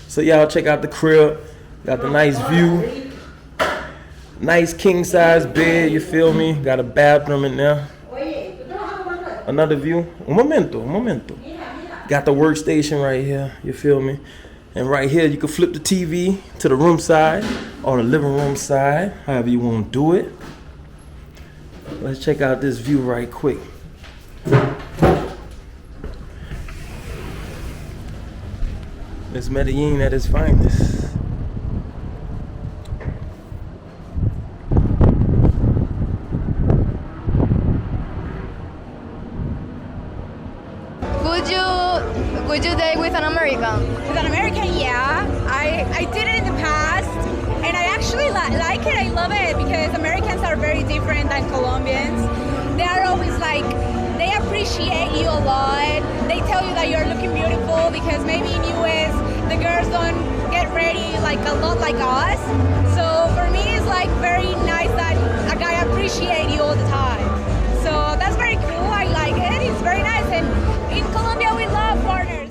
So y'all check out the crib. Got the nice view. Nice king size bed, you feel me? Got a bathroom in there. Another view. Un momento. Got the workstation right here, you feel me? And right here you can flip the TV to the room side or the living room side, however you want to do it. Let's check out this view right quick. It's Medellin at its finest. Would you date with an American? With an American, yeah. I did it in the past, and I actually like it. I love it because Americans are very different than Colombians. They are always like, they appreciate you a lot. They tell you that you're looking beautiful because maybe in US the girls don't get ready like a lot like us. So for me, it's like very nice that a guy appreciate you all the time. So that's very cool. I like it. It's very nice. And in Colombia, we love foreigners.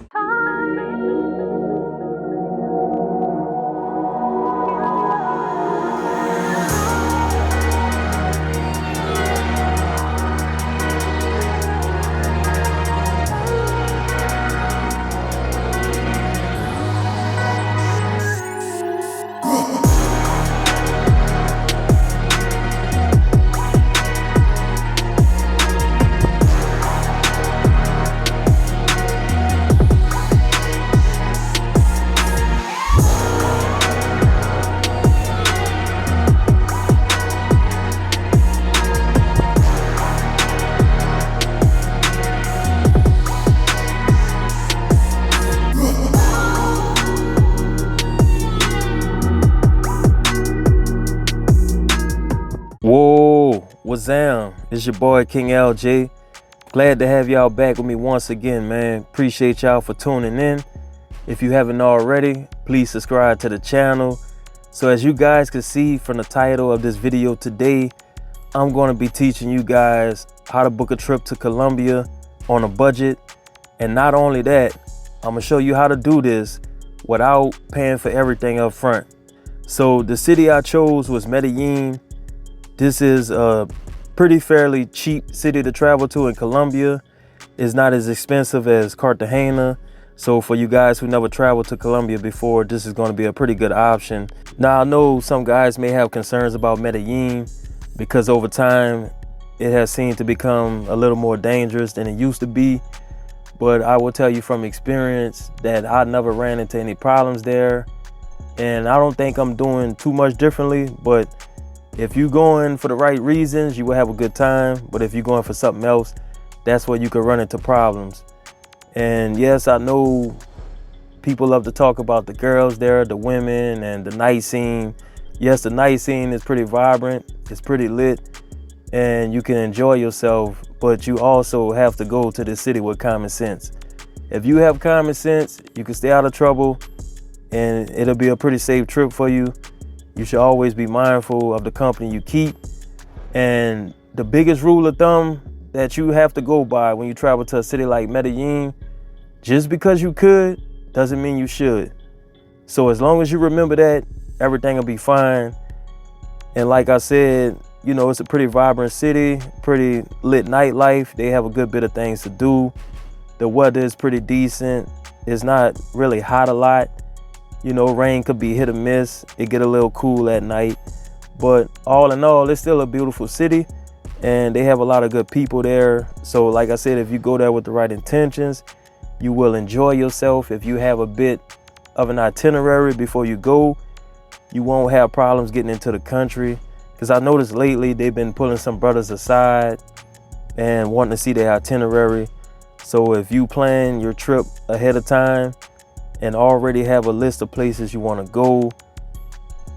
Whoa, what's up? It's your boy King LJ. Glad to have y'all back with me once again, man. Appreciate y'all for tuning in. If you haven't already, please subscribe to the channel. So as you guys can see from the title of this video today, I'm going to be teaching you guys how to book a trip to Colombia on a budget. And not only that, I'm going to show you how to do this without paying for everything up front. So the city I chose was Medellin. This is a pretty fairly cheap city to travel to in Colombia. It's not as expensive as Cartagena. So for you guys who never traveled to Colombia before, this is going to be a pretty good option. Now I know some guys may have concerns about Medellin because over time it has seemed to become a little more dangerous than it used to be. But I will tell you from experience that I never ran into any problems there. And I don't think I'm doing too much differently, but if you're going for the right reasons, you will have a good time. But if you're going for something else, that's where you could run into problems. And yes, I know people love to talk about the girls there, the women, and the night scene. Yes, the night scene is pretty vibrant. It's pretty lit. And you can enjoy yourself. But you also have to go to the city with common sense. If you have common sense, you can stay out of trouble. And it'll be a pretty safe trip for you. You should always be mindful of the company you keep. And the biggest rule of thumb that you have to go by when you travel to a city like Medellin, just because you could doesn't mean you should. So as long as you remember that, everything will be fine. And like I said, you know, it's a pretty vibrant city, pretty lit nightlife. They have a good bit of things to do. The weather is pretty decent. It's not really hot a lot. You know, rain could be hit or miss. It get a little cool at night. But all in all, it's still a beautiful city. And they have a lot of good people there. So like I said, if you go there with the right intentions, you will enjoy yourself. If you have a bit of an itinerary before you go, you won't have problems getting into the country. Because I noticed lately they've been pulling some brothers aside and wanting to see their itinerary. So if you plan your trip ahead of time and already have a list of places you want to go,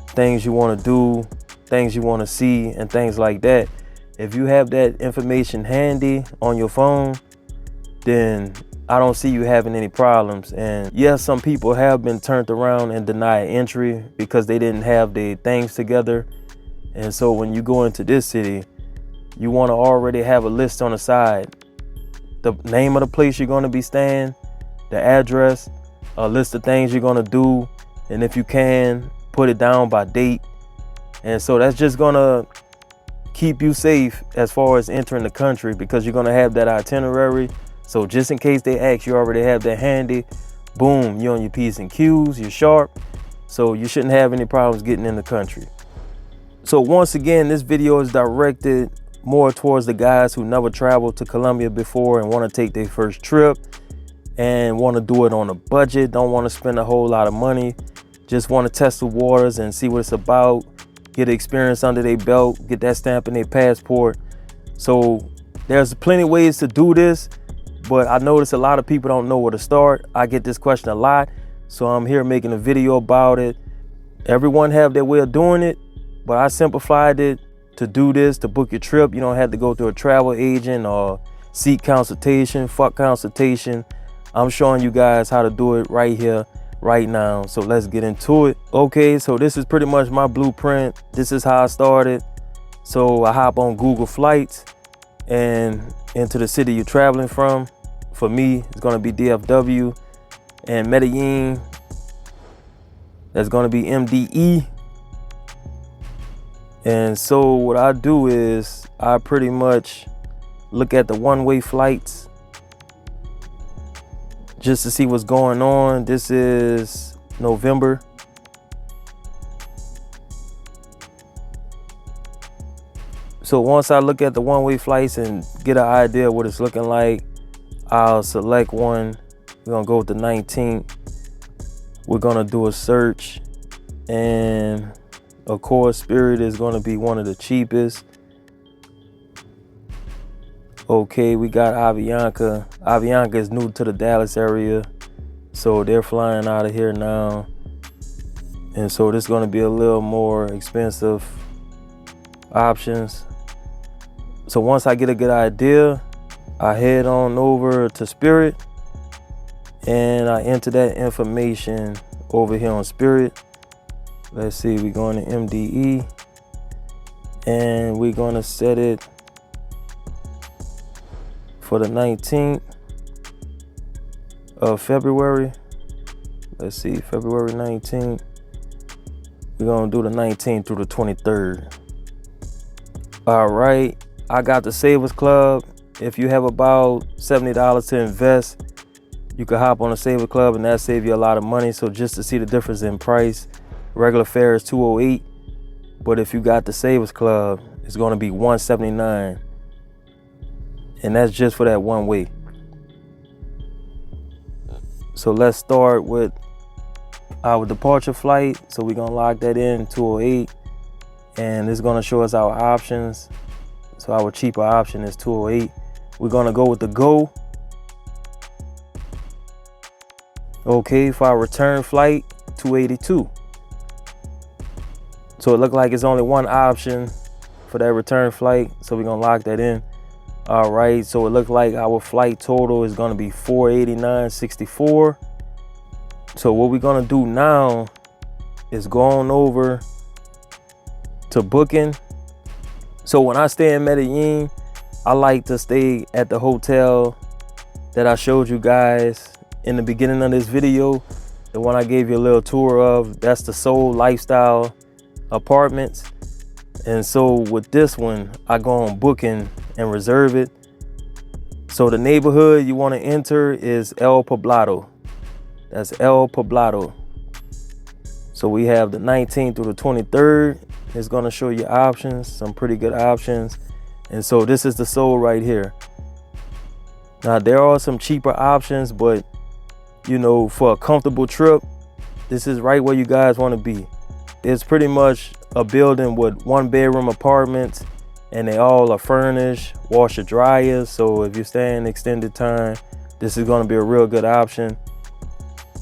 things you want to do, things you want to see, and things like that, if you have that information handy on your phone, then I don't see you having any problems. And yes, some people have been turned around and denied entry because they didn't have their things together. And so when you go into this city, you want to already have a list on the side. The name of the place you're going to be staying, the address, a list of things you're gonna do, and if you can, put it down by date. And so that's just gonna keep you safe as far as entering the country, because you're gonna have that itinerary. So just in case they ask, you already have that handy. Boom, you're on your P's and Q's, you're sharp. So you shouldn't have any problems getting in the country. So once again, this video is directed more towards the guys who never traveled to Colombia before and want to take their first trip and want to do it on a budget, don't want to spend a whole lot of money, just want to test the waters and see what it's about, get experience under their belt, get that stamp in their passport. So there's plenty of ways to do this, but I notice a lot of people don't know where to start. I get this question a lot, so I'm here making a video about it. Everyone have their way of doing it, but I simplified it to do this, to book your trip. You don't have to go through a travel agent or seek consultation, fuck consultation. I'm showing you guys how to do it right here, right now. So let's get into it. Okay, so this is pretty much my blueprint. This is how I started. So I hop on Google Flights and into the city you're traveling from. For me, it's gonna be DFW, and Medellin, that's gonna be MDE. And so what I do is I pretty much look at the one-way flights just to see what's going on. This is November. So once I look at the one-way flights and get an idea of what it's looking like, I'll select one. We're gonna go with the 19th. We're gonna do a search, and of course Spirit is gonna be one of the cheapest. Okay, we got Avianca. Avianca is new to the Dallas area, so they're flying out of here now. And so this is gonna be a little more expensive options. So once I get a good idea, I head on over to Spirit and I enter that information over here on Spirit. Let's see, we're going to MDE and we're going to set it for the 19th of February. Let's see, February 19th. We're going to do the 19th through the 23rd. All right, I got the Savers Club. If you have about $70 to invest, you can hop on the Saver Club and that save you a lot of money. So just to see the difference in price, regular fare is $208, but if you got the Savers Club, it's going to be $179, and that's just for that one way. So let's start with our departure flight. So we're going to lock that in, 208, and it's going to show us our options. So our cheaper option is 208. We're going to go with the Go. Okay, for our return flight, 282. So it looked like it's only one option for that return flight, so we're gonna lock that in. All right, so it looked like our flight total is gonna be $489.64. So what we're gonna do now is go on over to booking. So when I stay in Medellin, I like to stay at the hotel that I showed you guys in the beginning of this video, the one I gave you a little tour of. That's the Soul Lifestyle Apartments. And so with this one, I go on booking and reserve it. So the neighborhood you want to enter is El Poblado. That's El Poblado. So we have the 19th through the 23rd. It's going to show you options, some pretty good options. And so this is the Soul right here. Now there are some cheaper options, but you know, for a comfortable trip, this is right where you guys want to be. It's pretty much a building with 1-bedroom apartments, and they all are furnished, washer dryers. So if you're staying extended time, this is going to be a real good option.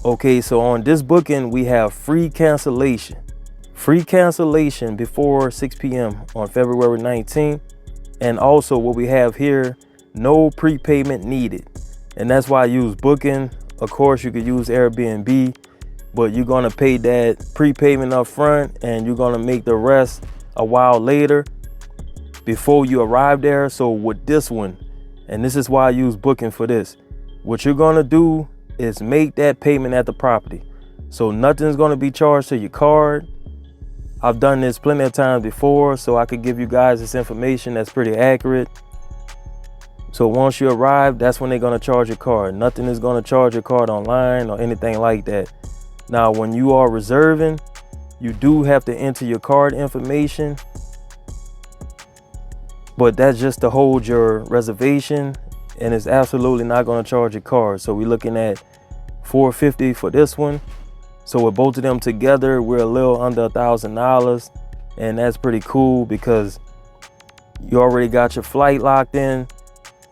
Okay, so on this booking, we have free cancellation. Free cancellation before 6 p.m. on February 19th. And also what we have here, no prepayment needed. And that's why I use booking. Of course, you could use Airbnb, but you're gonna pay that prepayment up front and you're gonna make the rest a while later before you arrive there. So with this one, and this is why I use booking for this, what you're gonna do is make that payment at the property. So nothing's going to be charged to your card. I've done this plenty of times before, so I could give you guys this information that's pretty accurate. So once you arrive, that's when they're going to charge your card. Nothing is going to charge your card online or anything like that. Now, when you are reserving, you do have to enter your card information, but that's just to hold your reservation, and it's absolutely not going to charge your card. So we're looking at $450 for this one. So with both of them together, we're a little under $1,000, and that's pretty cool because you already got your flight locked in.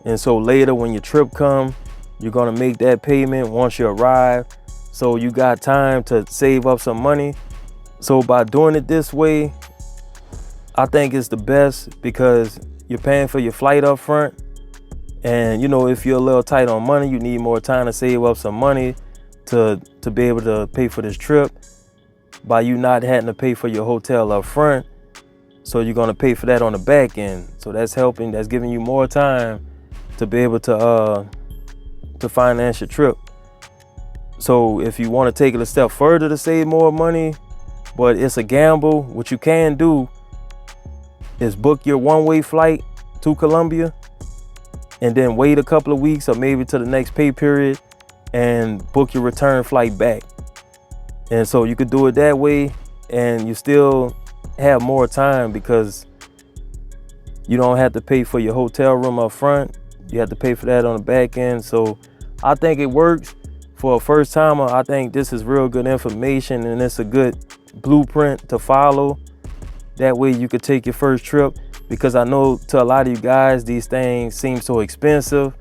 And so later when your trip comes, you're going to make that payment once you arrive. So you got time to save up some money. So by doing it this way, I think it's the best because you're paying for your flight up front. And, you know, if you're a little tight on money, you need more time to save up some money to be able to pay for this trip by you not having to pay for your hotel up front. So you're going to pay for that on the back end. So that's helping, that's giving you more time to be able to finance your trip. So if you want to take it a step further to save more money, but it's a gamble, what you can do is book your one-way flight to Colombia and then wait a couple of weeks or maybe to the next pay period and book your return flight back. And so you could do it that way and you still have more time because you don't have to pay for your hotel room up front. You have to pay for that on the back end. So I think it works for a first timer. I think this is real good information and it's a good blueprint to follow. That way you could take your first trip, because I know to a lot of you guys, these things seem so expensive,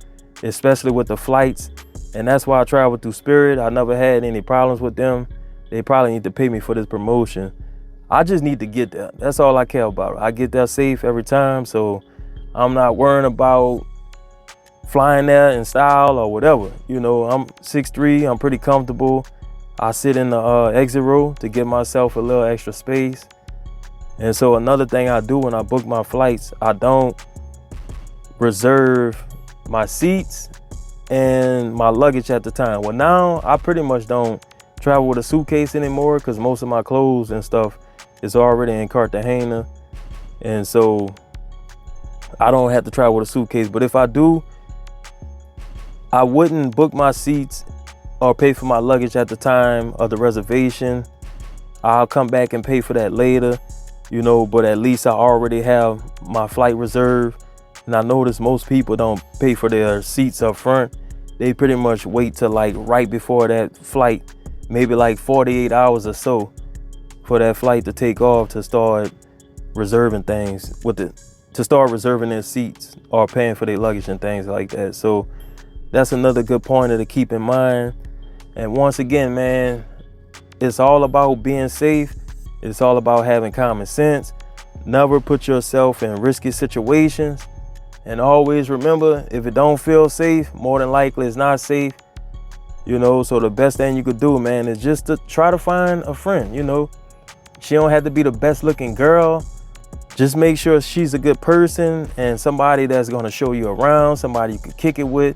especially with the flights. And that's why I travel through Spirit. I never had any problems with them. They probably need to pay me for this promotion. I just need to get there. That's all I care about. I get there safe every time. So I'm not worrying about flying there in style or whatever. You know, I'm 6'3", I'm pretty comfortable. I sit in the exit row to give myself a little extra space. And so another thing I do when I book my flights, I don't reserve my seats and my luggage at the time. Well, now I pretty much don't travel with a suitcase anymore because most of my clothes and stuff is already in Cartagena. And so I don't have to travel with a suitcase. But if I do, I wouldn't book my seats or pay for my luggage at the time of the reservation. I'll come back and pay for that later, you know, but at least I already have my flight reserved. And I notice most people don't pay for their seats up front. They pretty much wait till like right before that flight, maybe like 48 hours or so for that flight to take off to start reserving things to start reserving their seats or paying for their luggage and things like that. So that's another good pointer to keep in mind. And once again, man, it's all about being safe. It's all about having common sense. Never put yourself in risky situations. And always remember, if it don't feel safe, more than likely it's not safe. You know, so the best thing you could do, man, is just to try to find a friend, you know. She don't have to be the best looking girl. Just make sure she's a good person and somebody that's gonna show you around, somebody you could kick it with.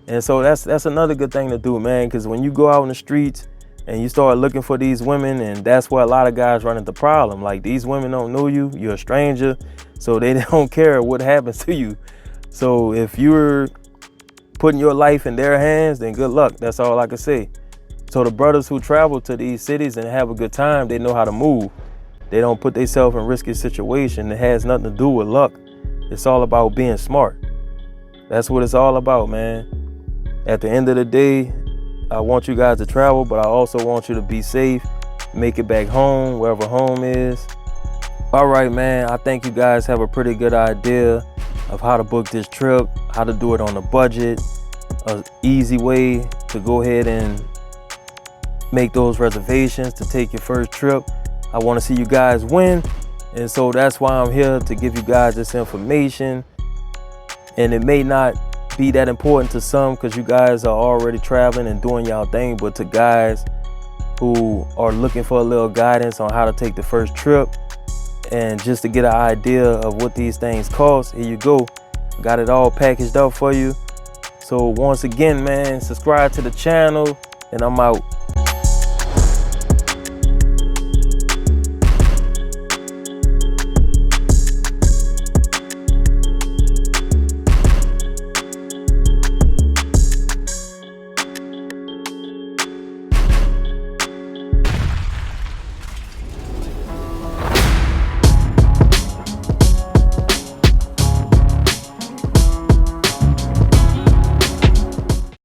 And so that's another good thing to do, man, because when you go out in the streets and you start looking for these women, and that's where a lot of guys run into problem. Like, these women don't know you, you're a stranger, so they don't care what happens to you. So if you're putting your life in their hands, then good luck. That's all I can say. So the brothers who travel to these cities and have a good time, they know how to move. They don't put themselves in risky situations. It has nothing to do with luck. It's all about being smart. That's what it's all about, man. At the end of the day, I want you guys to travel, but I also want you to be safe, make it back home, wherever home is. All right, man, I think you guys have a pretty good idea of how to book this trip, how to do it on a budget, an easy way to go ahead and make those reservations to take your first trip. I want to see you guys win, and so that's why I'm here to give you guys this information. And it may not be that important to some because you guys are already traveling and doing y'all thing, but to guys who are looking for a little guidance on how to take the first trip and just to get an idea of what these things cost, here you go. Got it all packaged up for you. So So once again, man, subscribe to the channel, and I'm out.